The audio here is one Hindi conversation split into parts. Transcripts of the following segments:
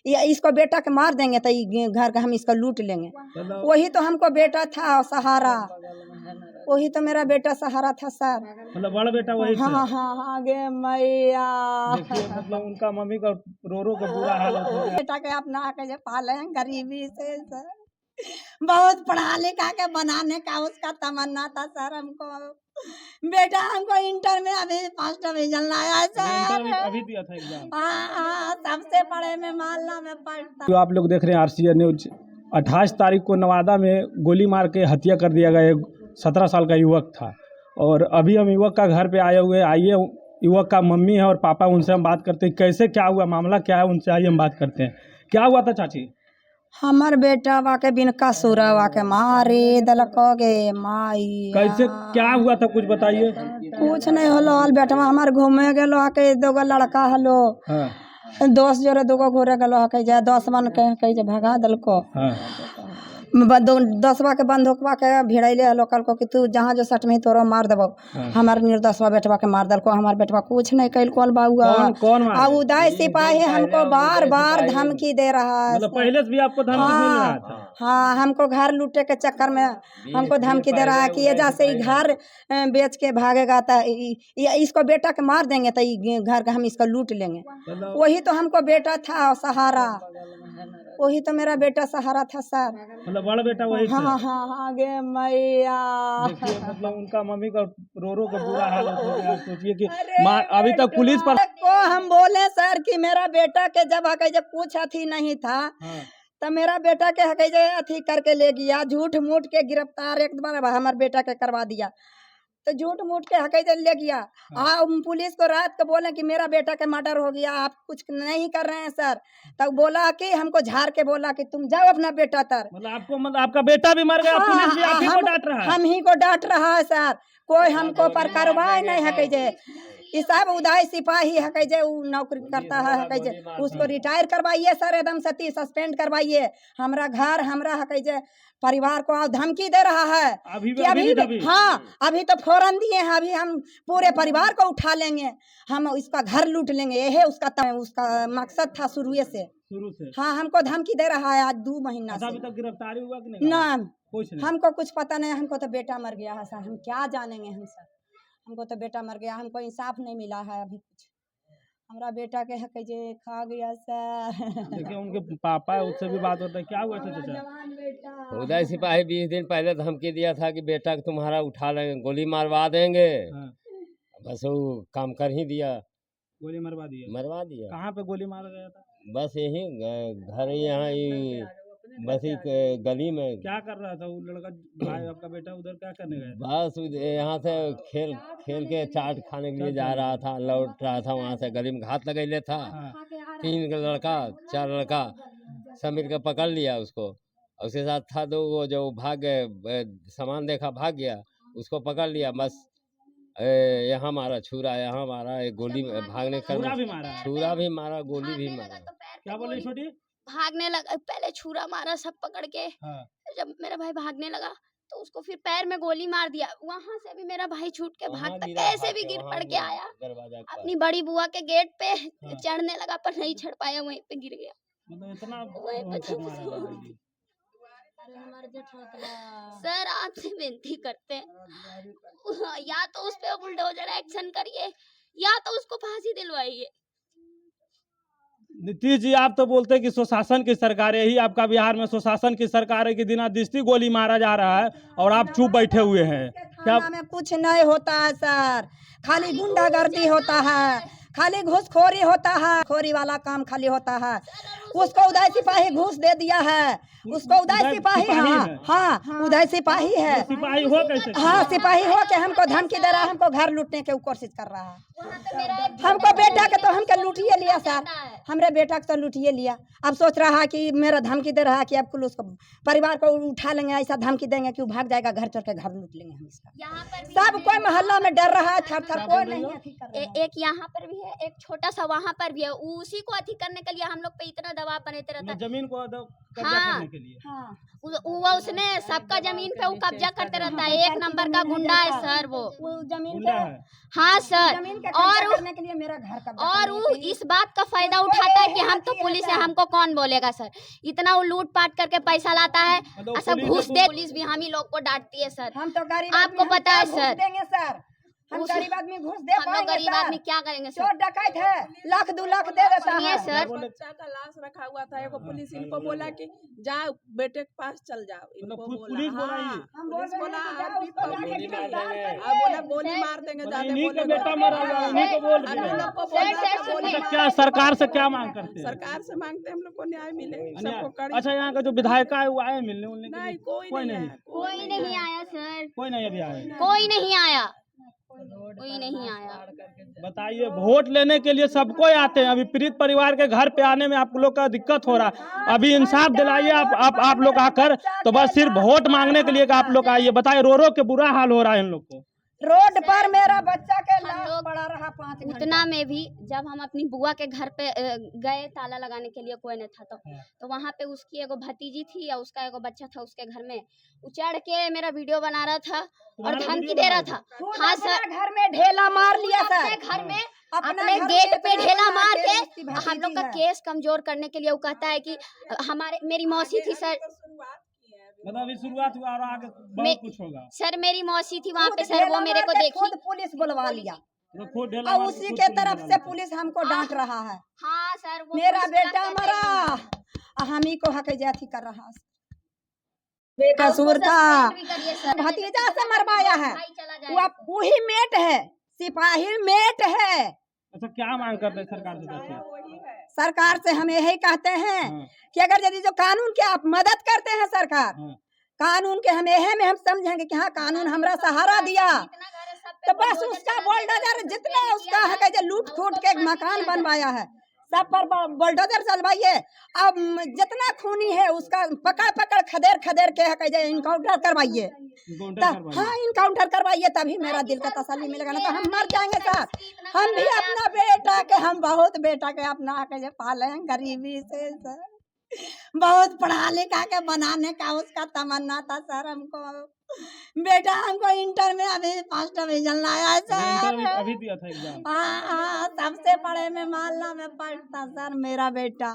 या इसको बेटा के मार देंगे तो ये घर का हम इसका लूट लेंगे। वही तो हमको बेटा था सहारा, वही तो मेरा बेटा सहारा था सर। मतलब बड़ा बेटा वही से? हाँ हाँ हाँ गे मैया, देखिए मतलब उनका मम्मी का रो रो के बुरा हाल हो गया। बेटा के अपना के पाले हैं गरीबी से सर, बहुत पढ़ा लिखा के बनाने का उसका तमन्ना था सर। हमको बेटा हमको इंटर में अभी फर्स्ट डिवीजन लाया है सर। अभी दिया था एग्जाम? हाँ, सबसे बड़े में मालना में पढ़ता। जो आप लोग देख रहे हैं RCA न्यूज, 28 तारीख को नवादा में गोली मार के हत्या कर दिया गया एक 17 साल का युवक था। और अभी हम युवक का घर पे आए हुए, आइए युवक का मम्मी है और पापा, उनसे हम बात करते हैं कैसे क्या हुआ, मामला क्या है, उनसे आइए हम बात करते हैं। क्या हुआ था चाची? हमार बेटा वाके बिनका सुरवा के मारे दलको गे माई। कैसे क्या हुआ था कुछ बताइए। कुछ नहीं होलो, हाल बेटा हमार घूमे गेलो आके दोगो लड़का हलो। हाँ। दोस्त जोरे दोगो घूरे गेलो कह जा 10 मन के कह जा भगा दलको। हाँ। 10वां के बंदूकवा के भिड़ैले हलो, कल को कि तू जहाँ जो सट में तोरो मार देबो। हाँ। हमार निर्दोषवा बेटवा के मार दलको। हमार बेटवा कुछ नहीं कैल कोल बाबुआ। कौन आ उदय सिपाही हमको बार बार धमकी दे रहा है। मतलब पहले से भी आपको धमकी मिल रहा था? हाँ, हमको घर लूटे के चक्कर में हमको धमकी दे रहा है कि ये जैसे घर बेच के भागेगा तो इसको बेटा के मार देंगे तो ये घर का हम इसका लूट लेंगे। वही तो हमको बेटा था सहारा, वही तो मेरा बेटा सहारा था सर। मतलब बड़ा बेटा वही से? हाँ हाँ हाँ गे मैया। देखिए मतलब उनका मम्मी का रो रो के बुरा हाल हो गया। सोचिए कि अभी तक पुलिस पर को हम बोले सर कि मेरा बेटा के जब कुछ अथी नहीं था। हाँ। तो मेरा बेटा के अथी करके ले गया, झूठ मूठ के गिरफ्तार एक बार हमारे बेटा के करवा दिया। तो झूठ मूठ के ले गया। पुलिस को रात को बोले कि मेरा बेटा के मर्डर हो गया, आप कुछ नहीं कर रहे हैं सर। तब बोला कि हमको झाड़ के बोला कि तुम जाओ अपना बेटा तर। मतलब आपका बेटा भी मर गया? हाँ, पुलिस भी आप ही को डांट रहा है? हम ही को डांट रहा है सर। कोई हमको पर कार्रवाई नहीं है कहे। ये सब उदय सिपाही है कहे, वो नौकरी करता है कहे, उसको रिटायर करवाइए सर, एकदम से सस्पेंड करवाइए। हमरा घर हमरा है कहे परिवार को धमकी दे रहा है कि अभी हाँ अभी तो फौरन दिए हैं, अभी हम पूरे परिवार को उठा लेंगे, हम इसका घर लूट लेंगे। यही उसका मकसद था शुरू से। हाँ, हमको धमकी दे रहा है आज 2 महीना से। अभी तक गिरफ्तारी हुआ कि नहीं? ना, कुछ नहीं। हमको कुछ पता नहीं। हमको तो बेटा मर गया है सर, हम क्या जानेंगे हम सर। हमको तो बेटा मर गया, हमको इंसाफ नहीं मिला है अभी कुछ। हमारा बेटा के हक जे खा गया सर। देखिए उनके पापा है, उससे भी बात होता है। क्या हुआ था चाचा? उदय सिपाही 20 दिन पहले धमकी दिया था कि बेटा तुम्हारा उठा लेंगे, गोली मारवा देंगे। हाँ। बस वो काम कर ही दिया, गोली मरवा दिया। कहाँ पे गोली मारा गया था? बस यही घर यहाँ बस एक गली में। क्या कर रहा था वो लड़का भाई आपका बेटा, उधर क्या करने गया? बस यहाँ से खेल के चाट खाने के लिए जा रहा था, लौट रहा था, वहाँ से गली में घात लगैले था। हाँ। 3 लड़का 4 लड़का सब मिलकर पकड़ लिया उसको। उसके साथ था 2 जो भाग गए, सामान देखा भाग गया, उसको पकड़ लिया। बस यहाँ मारा छुरा, यहाँ मारा, एक गोली भागने कर छुरा भी मारा, गोली भी मारा। क्या बोले छोटी? भागने लगा, पहले छुरा मारा सब पकड़ के। हाँ। जब मेरा भाई भागने लगा तो उसको फिर पैर में गोली मार दिया। वहां से भी मेरा भाई छूट के भागता, कैसे भी गिर पड़ के आया, अपनी बड़ी बुआ के गेट पे चढ़ने लगा पर नहीं चढ़ पाया, वहीं पे गिर गया। मतलब इतना सर आपसे विनती करते हैं, या तो उस पे बुलडोजर एक्शन करिए या तो उसको फांसी दिलवाइए। नीतीश जी, आप तो बोलते हैं कि सुशासन की सरकार है, यही आपका बिहार में सुशासन की सरकार है कि दिना दिस्ती गोली मारा जा रहा है और आप चुप बैठे हुए हैं। क्या में कुछ नहीं होता है सर, खाली गुंडागर्दी होता है, खाली घूसखोरी होता है, खोरी वाला काम खाली होता है। उसको उदय सिपाही घूस दे दिया है, उसको उदय सिपाही हाँ उदय सिपाही है। सिपाही हो कैसे? हाँ, सिपाही हो के हमको धमकी दे रहा है, हमको घर लूटने की कोशिश कर रहा है। हमको बेटा के तो हमको लूटिए लिया सर, हमरे बेटा को तो लूटिए लिया। अब सोच रहा है कि मेरा धमकी दे रहा है कि अब कुल उसको परिवार को उठा लेंगे, ऐसा धमकी देंगे कि वो भाग जाएगा, घर चढ़ के घर लूट लेंगे हम इसका। सब कोई मोहल्ला में डर रहा है, थर कोई नहीं। एक यहाँ पर भी है, एक छोटा सा वहाँ पर भी है, उसी को अथी करने के लिए हम लोग पे इतना दबाव बनाते रहता है। जमीन को कब्जा हाँ। करने के लिए। हाँ वो उसने सबका जमीन पे वो कब्जा करते रहता है। एक नंबर का गुंडा है सर वो जमीन गुंडा के है। हाँ सर। जमीन के और कब्जा करने के लिए मेरा घर कब्जा और करने वो के लिए- इस बात का फायदा उठाता है कि हम तो पुलिस है, हमको कौन बोलेगा सर। इतना वो लूट पाट करके पैसा लाता है मतलब और सब पुलिस घूस को- दे। पुलिस भी हम ही लोग को डांटती है सर। हम तो गरीब आपको आदमी, हम पता है क्या घूस सर। देंगे सर, हम उस- गरीब आदमी घूस दे हम लोग पाएंगे गरीब सर? आदमी क्या करेंगे सर। चोर डकैत है, लाख 2 लाख दे देता सुनिए है। सर, बच्चा का लाश रखा हुआ था, एगो पुलिस इनको बोला कि जाओ बेटे के पास चल जाओ। इनको पुलिस बोला बोला ये? हाँ, हम बोल पुलिस रहे बोला हैं कि और जाओ भी उसको जाके गोली मार गिरफ्तार देंगे। करिए। बोला गोली मार देंगे, मतलब ज्यादा इन्हीं का बोलेगा बेटा तो। मरा हुआ है, इन्हीं को बोल हम रहे हैं। लोग को सर, बोला सर, था, गोली सुनिए। मार क्या देंगे। सरकार से क्या मांग करते हैं? सरकार से मांगते हैं हम लोग को न्याय मिले, सबको अन्याय। कड़ी। अच्छा, यहाँ का जो विधायक है वो आए मिलने उलने के नहीं, लिए? कोई नहीं आया, कोई नहीं आया सर, कोई नहीं अभी आए। कोई नहीं आया, कोई नहीं आया। बताइए, वोट लेने के लिए सबको आते हैं, अभी पीड़ित परिवार के घर पे आने में आप लोग का दिक्कत हो रहा है। अभी इंसाफ दिलाइए आप लोग आकर, तो बस सिर्फ वोट मांगने के लिए कि आप लोग आइए। बताइए, रो रो के बुरा हाल हो रहा है इन लोग को। रोड पर मेरा बच्चा के हम लाश लोग पड़ा रहा 5 घंटा। उतना में भी जब हम अपनी बुआ के घर पे गए ताला लगाने के लिए, कोई नहीं था तो वहाँ पे उसकी एगो भतीजी थी और उसका एगो बच्चा था उसके घर में। वो चढ़ के मेरा वीडियो बना रहा था और धमकी दे रहा था। खुद हाँ अपना सर, घर में ढेला मार लिया अपने सर। घर में अपना अपने घर में गेट पे इतना ढेला बना मार के के उसकी हम लोग का भतीजी है। केस कमजोर करने के लिए वो कहता है कि हमारे मेरी मौसी थी सर। मतलब अभी शुरुआत हुआ और आगे मैं- बहुत कुछ होगा। सर मेरी मौसी थी वहाँ खुद पे सर, वो ढेला मेरे मार को के देखी। खुद पुलिस बुलवा लिया तो खुद ढेला और मार के उसी खुद के पुलिस तरफ बुला से लेते हैं। पुलिस हमको डांट रहा है। हाँ सर, वो मेरा पुलिस बेटा कहते मरा हैं। और हम ही को हक जाती कर रहा है। बेकसूर उसको था, suspend भी करिए सर। भतीजा से मरवाया है। भाई चला वो जाएगा। अब वही मेट है, सिपाही मेट है। अच्छा, क्या मांग करते हैं सरकार से? बताइए। सरकार से हम यही कहते हैं हाँ। कि अगर यदि जो कानून के आप मदद करते हैं सरकार, हाँ। कानून के हम यही में हम समझेंगे कि हाँ कानून हमरा सहारा दिया, जितना घर है सब पे तो बस बुलडोजर उसका चला बुलडोजर दिया जितना जाए। उसका है कि जो लूट फूट के उसको मकान फांसी दिया बनवाया है सब पर बुलडोजर चलवाइए। अब जितना खूनी है उसका पकड़ पकड़ खदेड़ खदेड़ के है कि जो इनकाउंटर करवाइए। एनकाउंटर तब करवाइए। हाँ इनकाउंटर करवाइए, तभी मेरा दिल का तसल्ली मिलेगा, ना तो हम मर जाएंगे सर। हम भी अपना बेटा के, हम बहुत बेटा के अपना के जो पाले हैं गरीबी से सर। बहुत पढ़ा लिखा के बनाने का उसका तमन्ना था सर। हमको बेटा हमको इंटर में अभी 5 डिवीजन लाया है इंटर सर। अभी दिया था एग्जाम। हाँ, सबसे बड़े में मोहल्ला में पढ़ता सर मेरा बेटा।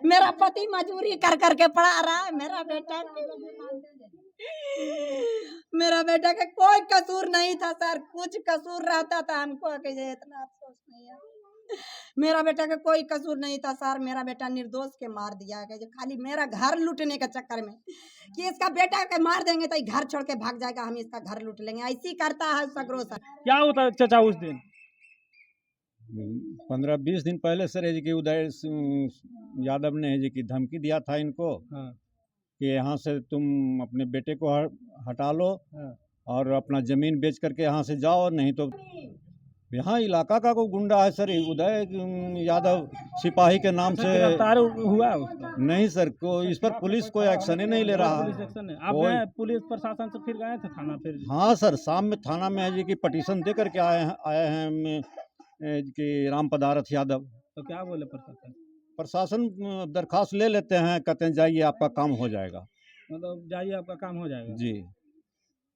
मेरा पति मजदूरी कर करके पढ़ा रहा है मेरा बेटा। मेरा बेटा का कोई कसूर नहीं था सर, कुछ कसूर रहता था हमको कि ये इतना अफसोस नहीं है। मेरा बेटा का कोई कसूर नहीं था सर। मेरा बेटा निर्दोष के मार दिया है कि खाली मेरा घर लूटने के चक्कर में कि इसका बेटा के मार देंगे तो ये घर छोड़ के भाग जाएगा, हम इसका घर लूट लेंगे, ऐसी करता है सगरो सर। क्या होता चाचा उस दिन? 15-20 दिन पहले सर है जी कि उदय यादव ने है जी कि धमकी दिया था इनको हाँ। कि यहाँ से तुम अपने बेटे को हटा लो हाँ। और अपना ज़मीन बेच करके यहाँ से जाओ, नहीं तो यहाँ इलाका का कोई गुंडा है सर उदय यादव सिपाही के नाम से। गिरफ्तार हुआ है उसका? नहीं सर, कोई इस पर पुलिस कोई एक्शन ही नहीं ले रहा। पुलिस एक्शन है? आप कोई- गए पुलिस प्रशासन से फिर गए थे थाना? फिर हाँ सर, शाम में थाना में है जी कि पटिशन दे करके आए हैं कि राम पदारथ यादव। तो क्या बोले प्रशासन? प्रशासन दरखास्त ले लेते हैं, कहते हैं जाइए आपका काम हो जाएगा। मतलब जाइए आपका काम हो जाएगा। जी।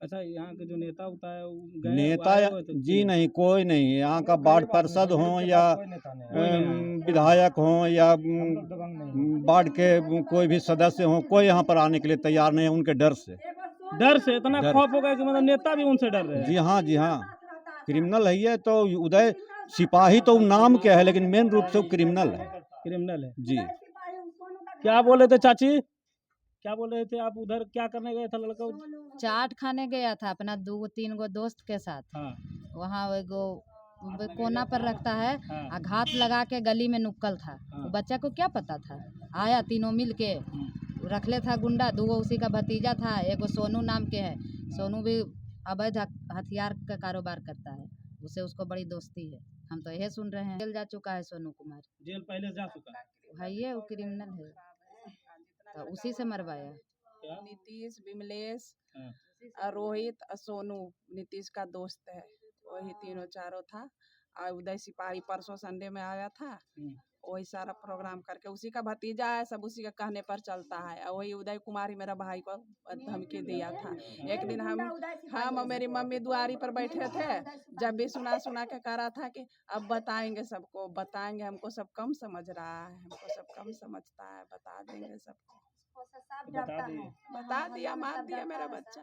अच्छा, यहाँ के जो नेता होता है वो गए, नेता आए हुए थे? जी नहीं, कोई नहीं। यहाँ का वार्ड पार्षद हो या विधायक हो या वार्ड के कोई भी सदस्य हो, कोई यहाँ पर आने के लिए तैयार नहीं है उनके डर से। डर से इतना डर। खौफ हो गया कि मतलब नेता भी उनसे डर रहे हैं। जी हाँ, जी हाँ, क्रिमिनल है ये तो। उदय सिपाही तो नाम क्या है, लेकिन मेन रूप से वो क्रिमिनल है। क्रिमिनल है जी। क्या बोले थे चाची? क्या बोल रहे थे आप? उधर क्या करने गए था लड़का? चाट खाने गया था अपना 2-3 गो दोस्त के साथ। हाँ। वहाँ एगो कोना पर रखता है हाँ। आ घात लगा के गली में नुक्कल था। हाँ। वो बच्चा को क्या पता था, आया तीनों मिल के रखले था गुंडा। 2 उसी का भतीजा था, एगो सोनू नाम के है। सोनू भी अवैध हथियार का कारोबार करता है, उससे उसको बड़ी दोस्ती है। हम तो यही सुन रहे हैं। जेल जा चुका है सोनू कुमार। जेल पहले जा चुका है? है ये वो क्रिमिनल है, तो उसी से मरवाया। नीतीश, विमलेश हाँ। और रोहित और सोनू नीतीश का दोस्त है। वही तीनों चारों था। और उदय सिपाही परसों संडे में आया था, वही सारा प्रोग्राम करके उसी का भतीजा है, सब उसी का कहने पर चलता है। और वही उदय कुमार ही मेरा भाई को धमकी दिया था। एक दिन हम और मेरी मम्मी दुआरी पर बैठे थे, जब भी सुना के कह रहा था कि अब बताएंगे सबको, बताएंगे, हमको सब कम समझ रहा है, हमको सब कम समझता है, बता देंगे सबको। बता दिया, मार दिया मेरा बच्चा,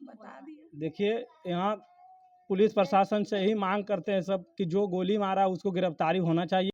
बता दिया। देखिए, यहाँ पुलिस प्रशासन से ही मांग करते हैं सब कि जो गोली मारा उसको गिरफ्तारी होना चाहिए।